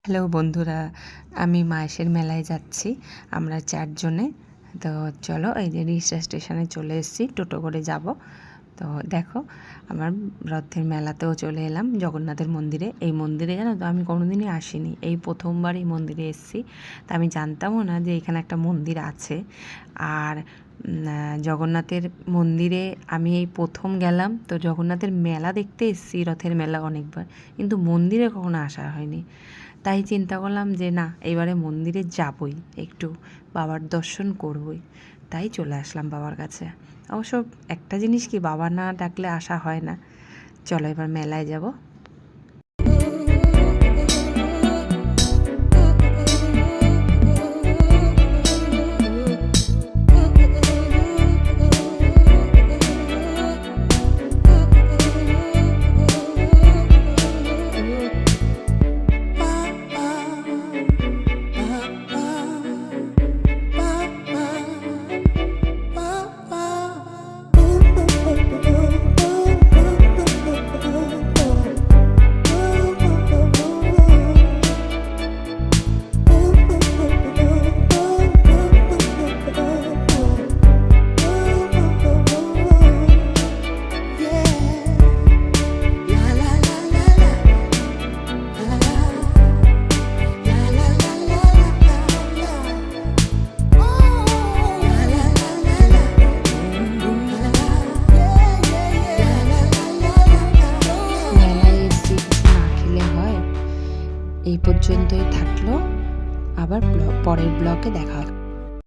Hello বন্ধুরা, আমি মাহেশের মেলায় যাচ্ছি। আমরা 4 জনে। তো চলো এই যে রিষড়া স্টেশনে চলে এসেছি, টোটো করে যাব। তো দেখো আমার রথের মেলাতেও চলে এলাম, জগন্নাথের মন্দিরে। এই মন্দিরে জানো তো আমি কোনোদিনই আসিনি, এই প্রথমবার এই মন্দিরে এসেছি। তা আমি জানতামও না যে এখানে একটা মন্দির আছে। আর জগন্নাথের মন্দিরে আমি এই প্রথম গেলাম। তো জগন্নাথের মেলা দেখতে এসেছি, রথের মেলা অনেকবার, কিন্তু মন্দিরে কখনো আসা হয়নি। তাই চিন্তা করলাম যে না, এবারে মন্দিরে যাবই, একটু বাবার দর্শন করবই। তাই চলে আসলাম বাবার কাছে। অবশ্য একটা জিনিস কি, বাবা না ডাকলে আসা হয় না। চলো এবার মেলায় যাব। এই পর্যন্তই থাকলো, আবার পরের ব্লগে দেখা হচ্ছে।